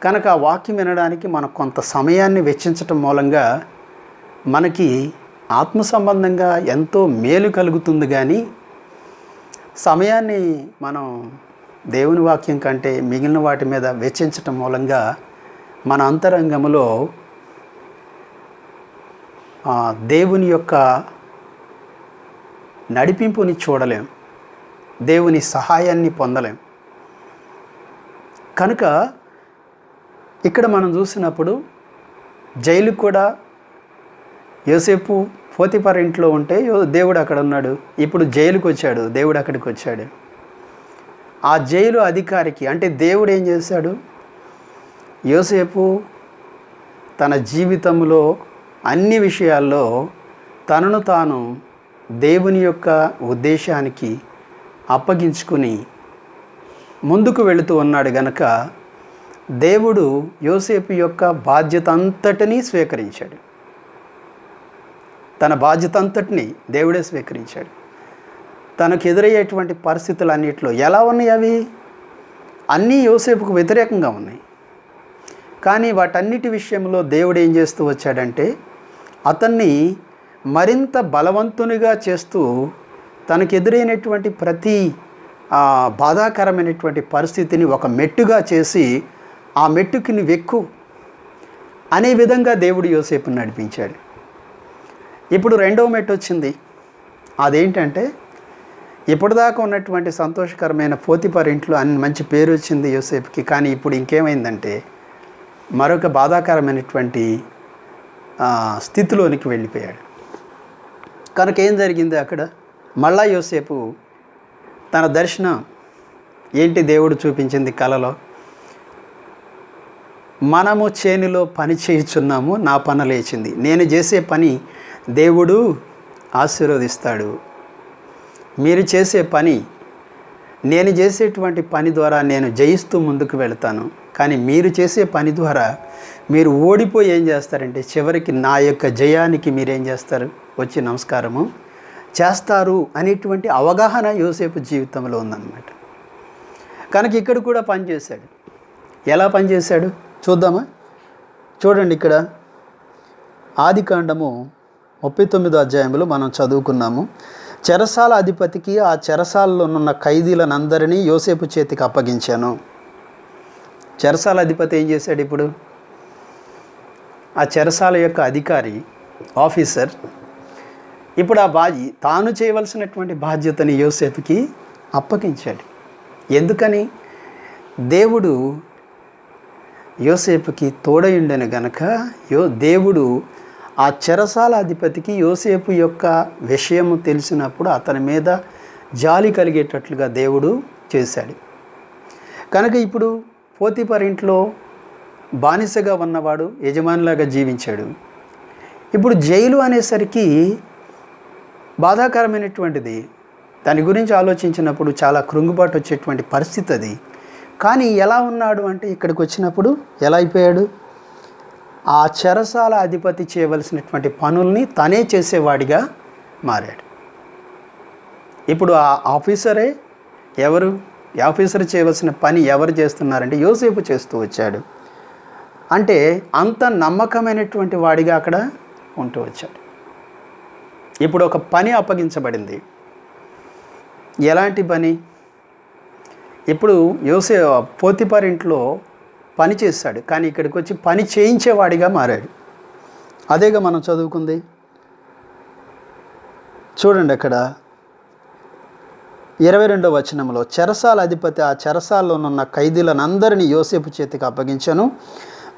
కనుక ఆ వాక్యం వినడానికి మనం కొంత సమయాన్ని వెచ్చించటం మూలంగా మనకి ఆత్మ సంబంధంగా ఎంతో మేలు కలుగుతుంది. కానీ సమయాన్ని మనం దేవుని వాక్యం కంటే మిగిలిన వాటి మీద వెచ్చించటం మూలంగా మన అంతరంగంలో దేవుని యొక్క నడిపింపుని చూడలేం, దేవుని సహాయాన్ని పొందలేం. కనుక ఇక్కడ మనం చూసినప్పుడు జైలుకు కూడా యోసేపు పోతిఫర్ ఇంట్లో ఉంటే దేవుడు అక్కడ ఉన్నాడు. ఇప్పుడు జైలుకు వచ్చాడు, దేవుడు అక్కడికి వచ్చాడు. ఆ జైలు అధికారికి అంటే దేవుడు ఏం చేశాడు? యోసేపు తన జీవితంలో అన్ని విషయాల్లో తనను తాను దేవుని యొక్క ఉద్దేశానికి అప్పగించుకుని ముందుకు వెళుతూ ఉన్నాడు. గనక దేవుడు యోసేపు యొక్క బాధ్యత అంతటినీ స్వీకరించాడు. తన బాధ్యత అంతటినీ దేవుడే స్వీకరించాడు. తనకు ఎదురయ్యేటువంటి పరిస్థితులు అన్నిటిలో ఎలా ఉన్నాయి అవి? అన్నీ యోసేపుకు వ్యతిరేకంగా ఉన్నాయి. కానీ వాటన్నిటి విషయంలో దేవుడు ఏం చేస్తూ వచ్చాడంటే అతన్ని మరింత బలవంతునిగా చేస్తూ తనకు ఎదురైనటువంటి ప్రతి బాధాకరమైనటువంటి పరిస్థితిని ఒక మెట్టుగా చేసి ఆ మెట్టుకి నువ్వు ఎక్కు అనే విధంగా దేవుడు యోసేపుని నడిపించాడు. ఇప్పుడు రెండవ మెట్టు వచ్చింది. అదేంటంటే ఇప్పటిదాకా ఉన్నటువంటి సంతోషకరమైన పోతిఫర్ ఇంట్లో అన్ని మంచి పేరు వచ్చింది యోసేపుకి. కానీ ఇప్పుడు ఇంకేమైందంటే మరొక బాధాకరమైనటువంటి స్థితిలోనికి వెళ్ళిపోయాడు. కనుక ఏం జరిగింది అక్కడ? మళ్ళా యోసేపు తన దర్శనం ఏంటి దేవుడు చూపించింది కలలో? మనము చేనులో పని చేయుచున్నాము, నా పని లేచింది. నేను చేసే పని దేవుడు ఆశీర్వదిస్తాడు. మీరు చేసే పని, నేను చేసేటువంటి పని ద్వారా నేను జయిస్తూ ముందుకు వెళ్తాను. కానీ మీరు చేసే పని ద్వారా మీరు ఓడిపోయి ఏం చేస్తారంటే చివరికి నా యొక్క జయానికి మీరేం చేస్తారు? వచ్చి నమస్కారము చేస్తారు అనేటువంటి అవగాహన యోసేపు జీవితంలో ఉందన్నమాట. కనుక ఇక్కడ కూడా పనిచేశాడు. ఎలా పనిచేశాడు చూద్దామా? చూడండి, ఇక్కడ ఆదికాండము 39వ అధ్యాయంలో మనం చదువుకున్నాము. చెరసాల అధిపతికి ఆ చెరసాలలో ఉన్న ఖైదీలనందరినీ యోసేపు చేతికి అప్పగించాను. చెరసాల అధిపతి ఏం చేశాడు? ఇప్పుడు ఆ చెరసాల యొక్క అధికారి, ఆఫీసర్, ఇప్పుడు తాను చేయవలసినటువంటి బాధ్యతని యోసేపుకి అప్పగించాడు. ఎందుకని? దేవుడు యోసేపుకి తోడయుండెను గనక దేవుడు ఆ చెరసాల అధిపతికి యోసేపు యొక్క విషయము తెలిసినప్పుడు అతని మీద జాలి కలిగేటట్లుగా దేవుడు చేశాడు. కనుక ఇప్పుడు పోతిఫర్ ఇంట్లో బానిసగా ఉన్నవాడు యజమానిలాగా జీవించాడు. ఇప్పుడు జైలు అనేసరికి బాధాకరమైనటువంటిది. దాని గురించి ఆలోచించినప్పుడు చాలా కృంగుబాటు వచ్చేటువంటి పరిస్థితి అది. కానీ ఎలా ఉన్నాడు అంటే ఇక్కడికి వచ్చినప్పుడు ఎలా అయిపోయాడు? ఆ చెరసాల అధిపతి చేయవలసినటువంటి పనుల్ని తనే చేసేవాడిగా మారాడు. ఇప్పుడు ఆ ఆఫీసరే ఎవరు? ఆఫీసర్ చేయవలసిన పని ఎవరు చేస్తున్నారంటే యోసేపు చేస్తూ వచ్చాడు. అంటే అంత నమ్మకమైనటువంటి వాడిగా అక్కడ ఉంటూ వచ్చాడు. ఇప్పుడు ఒక పని అప్పగించబడింది. ఎలాంటి పని? ఇప్పుడు పోతిఫర్ ఇంట్లో పని చేశాడు, కానీ ఇక్కడికి వచ్చి పని చేయించేవాడిగా మారాడు. అదేగా మనం చదువుకుంది. చూడండి అక్కడ 22వ వచనంలో, చెరసాల అధిపతి ఆ చెరసాలలోనున్న ఖైదీలనందరినీ యోసేపు చేతికి అప్పగించను.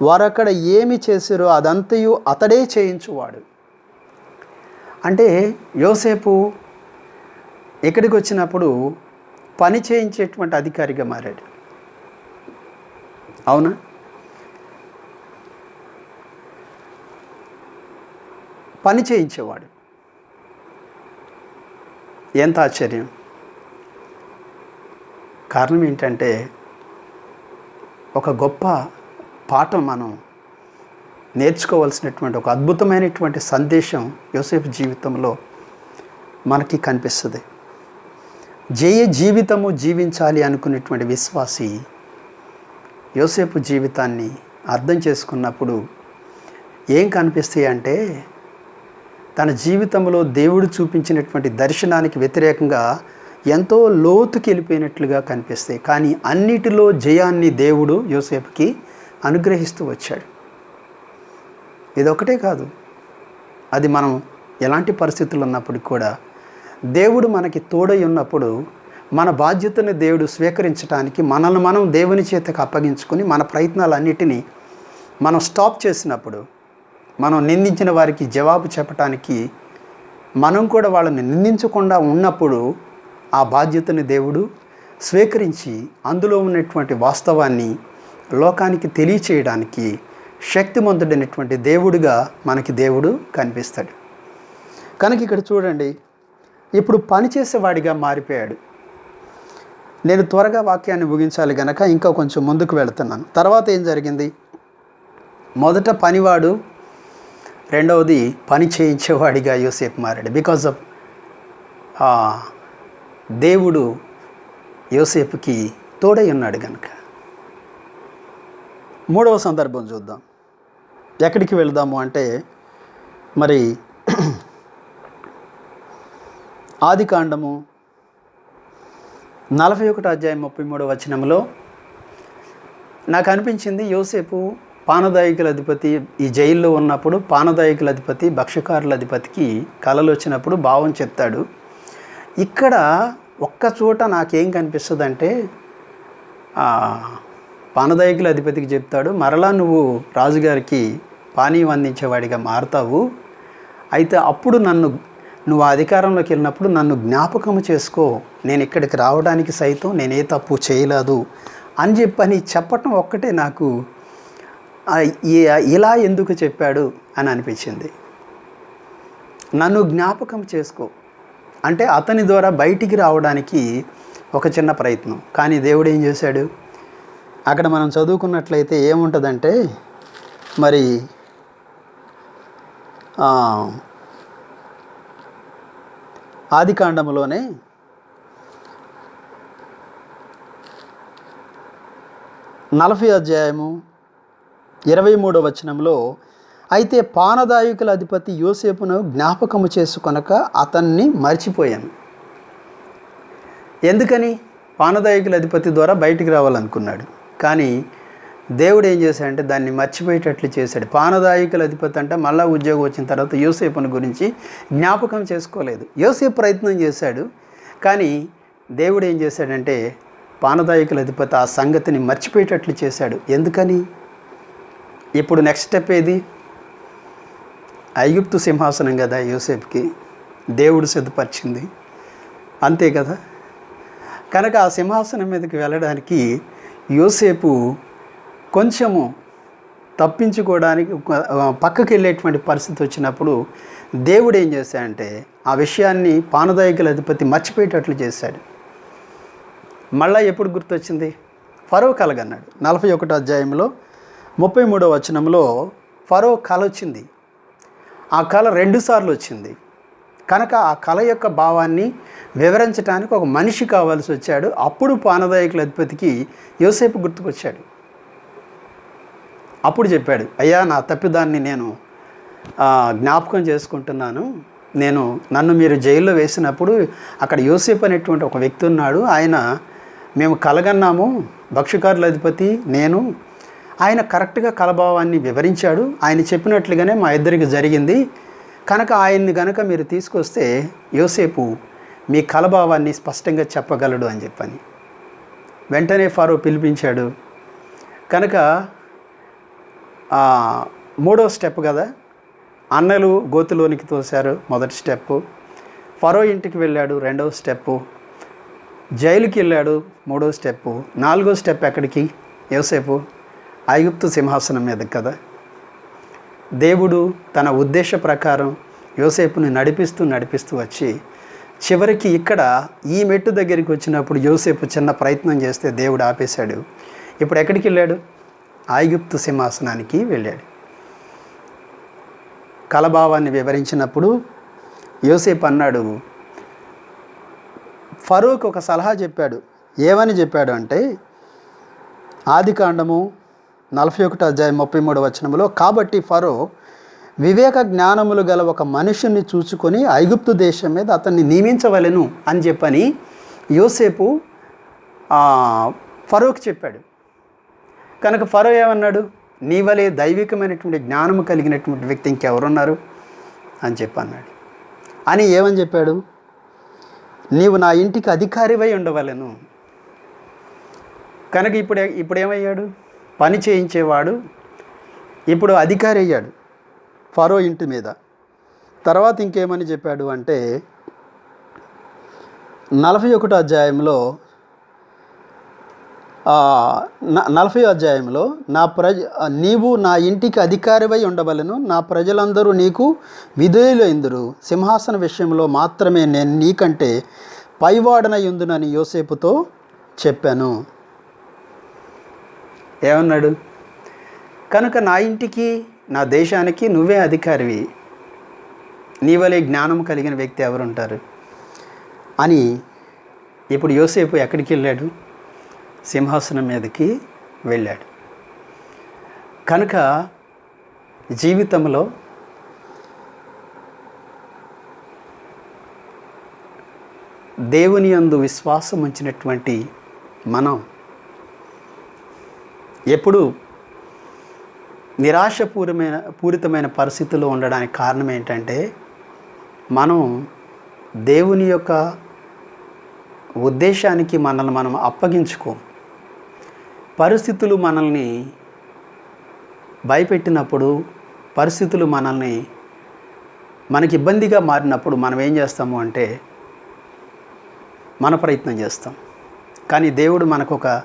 వారక్కడ ఏమి చేశారో అదంతయు అతడే చేయించువాడు. అంటే యోసేపు ఇక్కడికి వచ్చినప్పుడు పని చేయించేటువంటి అధికారిగా మారాడు. అవునా? పని చేయించేవాడు. ఎంత ఆశ్చర్యం! కారణం ఏంటంటే ఒక గొప్ప పాఠం మనం నేర్చుకోవాల్సినటువంటి ఒక అద్భుతమైనటువంటి సందేశం యోసేపు జీవితంలో మనకి కనిపిస్తుంది. జయ జీవితము జీవించాలి అనుకునేటువంటి విశ్వాసి యోసేపు జీవితాన్ని అర్థం చేసుకున్నప్పుడు ఏం కనిపిస్తాయి అంటే తన జీవితంలో దేవుడు చూపించినటువంటి దర్శనానికి వ్యతిరేకంగా ఎంతో లోతుకి వెళ్ళిపోయినట్లుగా కనిపిస్తాయి. కానీ అన్నిటిలో జయాన్ని దేవుడు యోసేపుకి అనుగ్రహిస్తూ వచ్చాడు. ఇదొకటే కాదు, అది మనం ఎలాంటి పరిస్థితులు ఉన్నప్పటికీ కూడా దేవుడు మనకి తోడై ఉన్నప్పుడు మన బాధ్యతను దేవుడు స్వీకరించడానికి మనల్ని మనం దేవుని చేతకు అప్పగించుకొని మన ప్రయత్నాలన్నిటినీ మనం స్టాప్ చేసినప్పుడు, మనం నిందించిన వారికి జవాబు చెప్పటానికి మనం కూడా వాళ్ళని నిందించకుండా ఉన్నప్పుడు ఆ బాధ్యతని దేవుడు స్వీకరించి అందులో ఉన్నటువంటి వాస్తవాన్ని లోకానికి తెలియచేయడానికి శక్తిమంతుడైనటువంటి దేవుడిగా మనకి దేవుడు కనిపిస్తాడు. కనుక ఇక్కడ చూడండి, ఇప్పుడు పనిచేసేవాడిగా మారిపోయాడు. నేను త్వరగా వాక్యాన్ని ముగించాలి కనుక ఇంకా కొంచెం ముందుకు వెళుతున్నాను. తర్వాత ఏం జరిగింది? మొదట పనివాడు, రెండవది పని చేయించేవాడిగా యోసేపు మారాడు. బికాజ్ ఆఫ్ దేవుడు యోసేపుకి తోడై ఉన్నాడు కనుక. మూడవ సందర్భం చూద్దాం. ఎక్కడికి వెళదాము అంటే మరి ఆదికాండము 41వ అధ్యాయం 33వ వచనంలో నాకు అనిపించింది, యోసేపు పానదాయకుల అధిపతి, ఈ జైల్లో ఉన్నప్పుడు పానదాయకుల అధిపతి, భక్ష్యకారుల అధిపతికి కలలు వచ్చినప్పుడు భావం చెప్తాడు. ఇక్కడ ఒక్క చోట నాకేం కనిపిస్తుంది అంటే, పానదాయకుల అధిపతికి చెప్తాడు, మరలా నువ్వు రాజుగారికి పానీయం అందించేవాడిగా మారుతావు, అయితే అప్పుడు నువ్వు అధికారంలోకి వెళ్ళినప్పుడు నన్ను జ్ఞాపకం చేసుకో, నేను ఇక్కడికి రావడానికి సైతం నేనే తప్పు చేయలేదు అని చెప్పటం ఒక్కటే నాకు ఇలా ఎందుకు చెప్పాడు అని అనిపించింది. నన్ను జ్ఞాపకం చేసుకో అంటే అతని ద్వారా బయటికి రావడానికి ఒక చిన్న ప్రయత్నం. కానీ దేవుడు ఏం చేశాడు, అక్కడ మనం చదువుకున్నట్లయితే ఏముంటుందంటే, మరి ఆదికాండంలోనే 40వ అధ్యాయము 23వ వచనంలో, అయితే పానదాయకుల అధిపతి యోసేపును జ్ఞాపకము చేసుకొనక అతన్ని మర్చిపోయాను. ఎందుకని? పానదాయకుల అధిపతి ద్వారా బయటికి రావాలనుకున్నాడు, కానీ దేవుడు ఏం చేశాడంటే దాన్ని మర్చిపోయేటట్లు చేశాడు. పానదాయకుల అధిపతి అంటే మళ్ళా ఉద్యోగం వచ్చిన తర్వాత యోసేపుని గురించి జ్ఞాపకం చేసుకోలేదు. యోసేపు ప్రయత్నం చేశాడు, కానీ దేవుడు ఏం చేశాడంటే పానదాయకుల అధిపతి ఆ సంగతిని మర్చిపోయేటట్లు చేశాడు. ఎందుకని? ఇప్పుడు నెక్స్ట్ స్టెప్ ఏది? ఐగుప్తు సింహాసనం కదా యోసేపుకి దేవుడు సిద్ధపరిచింది, అంతే కదా. కనుక ఆ సింహాసనం మీదకి వెళ్ళడానికి యోసేపు కొంచెము తప్పించుకోవడానికి పక్కకి వెళ్ళేటువంటి పరిస్థితి వచ్చినప్పుడు దేవుడు ఏం చేశాడంటే ఆ విషయాన్ని పానదాయకుల అధిపతి మర్చిపోయేటట్లు చేశాడు. మళ్ళీ ఎప్పుడు గుర్తొచ్చింది? ఫరో కలగన్నాడు. 41వ అధ్యాయంలో 33వ వచనంలో ఫరో కల వచ్చింది. ఆ కళ 2 సార్లు వచ్చింది కనుక ఆ కళ యొక్క భావాన్ని వివరించడానికి ఒక మనిషి కావాల్సి వచ్చాడు. అప్పుడు పానదాయకుల అధిపతికి యోసేపు గుర్తుకొచ్చాడు. అప్పుడు చెప్పాడు, అయ్యా నా తప్పిదాన్ని నేను జ్ఞాపకం చేసుకుంటున్నాను. నన్ను మీరు జైల్లో వేసినప్పుడు అక్కడ యోసేపు అనేటువంటి ఒక వ్యక్తి ఉన్నాడు, మేము కలగన్నాము, భక్ష్యకారుల అధిపతి నేను, ఆయన కరెక్ట్గా కలభావాన్ని వివరించాడు, ఆయన చెప్పినట్లుగానే మా ఇద్దరికి జరిగింది కనుక ఆయన్ని కనుక మీరు తీసుకొస్తే యోసేపు మీ కలభావాన్ని స్పష్టంగా చెప్పగలడు అని చెప్పని వెంటనే ఫరో పిలిపించాడు. కనుక 3వ స్టెప్ కదా, అన్నలు గోతులోనికి తోశారు, మొదటి స్టెప్పు. ఫరో ఇంటికి వెళ్ళాడు, 2వ స్టెప్పు. జైలుకి వెళ్ళాడు, 3వ స్టెప్పు. 4వ స్టెప్ ఎక్కడికి? యోసేపు ఐగుప్తు సింహాసనం మీద కదా. దేవుడు తన ఉద్దేశ ప్రకారం యోసేపుని నడిపిస్తూ వచ్చి చివరికి ఇక్కడ ఈ మెట్టు దగ్గరికి వచ్చినప్పుడు యోసేపు చిన్న ప్రయత్నం చేస్తే దేవుడు ఆపేశాడు. ఇప్పుడు ఎక్కడికి వెళ్ళాడు? ఐగుప్తు సింహాసనానికి వెళ్ళాడు. కలభావాన్ని వివరించినప్పుడు యోసేపు అన్నాడు, ఫరోకు ఒక సలహా చెప్పాడు. ఏమని చెప్పాడు అంటే, ఆదికాండము 41వ అధ్యాయం 33వ వచనంలో, కాబట్టి ఫరో వివేక జ్ఞానములు గల ఒక మనుషుని చూచుకొని ఐగుప్తు దేశం మీద అతన్ని నియమించవలెను అని చెప్పని యోసేపు ఫరోకి చెప్పాడు. కనుక ఫరో ఏమన్నాడు, నీ వలే దైవికమైనటువంటి జ్ఞానము కలిగినటువంటి వ్యక్తి ఇంకెవరున్నారు అని చెప్పన్నాడు. అని ఏమని చెప్పాడు, నీవు నా ఇంటికి అధికారివై ఉండవలెను. కనుక ఇప్పుడు ఏమయ్యాడు? పని చేయించేవాడు ఇప్పుడు అధికారి అయ్యాడు ఫరో ఇంటి మీద. తర్వాత ఇంకేమని చెప్పాడు అంటే 41వ అధ్యాయంలో 40వ అధ్యాయంలో నీవు నా ఇంటికి అధికారివై ఉండవలెను, నా ప్రజలందరూ నీకు విధేయులైందురు, సింహాసన విషయంలో మాత్రమే నేను నీకంటే పైవాడనయుందునని యోసేపుతో చెప్పాను. ఏమన్నాడు? కనుక నా ఇంటికి నా దేశానికి నువ్వే అధికారివి, నీ వలే జ్ఞానం కలిగిన వ్యక్తి ఎవరుంటారు అని ఇప్పుడు యోసేపు ఎక్కడికి వెళ్ళాడు? సింహాసనం మీదకి వెళ్ళాడు. కనుక జీవితంలో దేవుని యందు విశ్వాసం ఉంచినటువంటి మనం ఎప్పుడు పూరితమైన పరిస్థితుల్లో ఉండడానికి కారణం ఏంటంటే, మనం దేవుని యొక్క ఉద్దేశానికి మనల్ని మనం అప్పగించుకోం. పరిస్థితులు మనల్ని భయపెట్టినప్పుడు, పరిస్థితులు మనకి ఇబ్బందిగా మారినప్పుడు మనం ఏం చేస్తాము అంటే మన ప్రయత్నం చేస్తాం. కానీ దేవుడు మనకు ఒక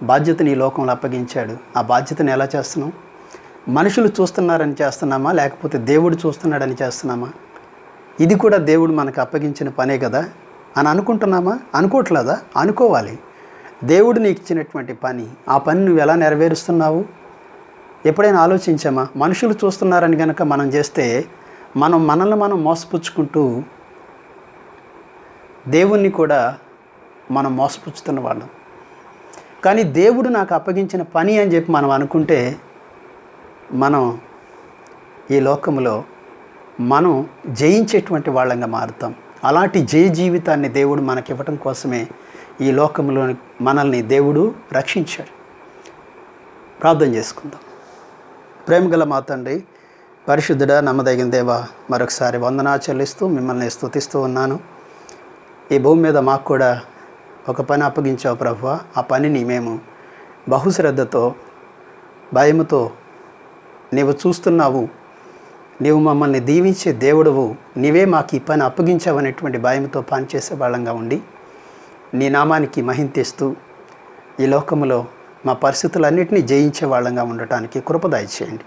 బాధ్యతని ఈ లోకంలో అప్పగించాడు. ఆ బాధ్యతను ఎలా చేస్తున్నాం? మనుషులు చూస్తున్నారని చేస్తున్నామా, లేకపోతే దేవుడు చూస్తున్నాడని చేస్తున్నామా? ఇది కూడా దేవుడు మనకు అప్పగించిన పనే కదా అని అనుకుంటున్నామా? అనుకోవట్లేదా? అనుకోవాలి. దేవుడు నీకు ఇచ్చినటువంటి పని, ఆ పని నువ్వు ఎలా నెరవేరుస్తున్నావు? ఎప్పుడైనా ఆలోచించామా? మనుషులు చూస్తున్నారని కనుక మనం చేస్తే మనల్ని మనం మోసపుచ్చుకుంటూ దేవుణ్ణి కూడా మనం మోసపుచ్చుతున్న వాళ్ళం. కానీ దేవుడు నాకు అప్పగించిన పని అని చెప్పి మనం అనుకుంటే మనం ఈ లోకంలో మనం జయించేటువంటి వాళ్ళంగా మారుతాం. అలాంటి జయ జీవితాన్ని దేవుడు మనకి ఇవ్వటం కోసమే ఈ లోకంలో మనల్ని దేవుడు రక్షించాడు. ప్రార్థన చేసుకుందాం. ప్రేమగల మా తండ్రి, పరిశుద్ధుడా, నమ్మదగిన దేవా, మరొకసారి వందనాలు చెల్లిస్తూ మిమ్మల్ని స్తుతిస్తూ ఉన్నాను. ఈ భూమి మీద మాకు కూడా ఒక పని అప్పగించావు ప్రభువా. ఆ పనిని మేము బహుశ్రద్ధతో, భయముతో నీవు చూస్తున్నావు, నీవు మమ్మల్ని దీవించే దేవుడవు, నీవే మాకు ఈ పని అప్పగించావనేటువంటి భయంతో పనిచేసే వాళ్ళంగా ఉండి నీ నామానికి మహిమ తెస్తూ ఈ లోకములో మా పరిస్థితులన్నింటినీ జయించే వాళ్ళంగా ఉండటానికి కృప దయచేయండి.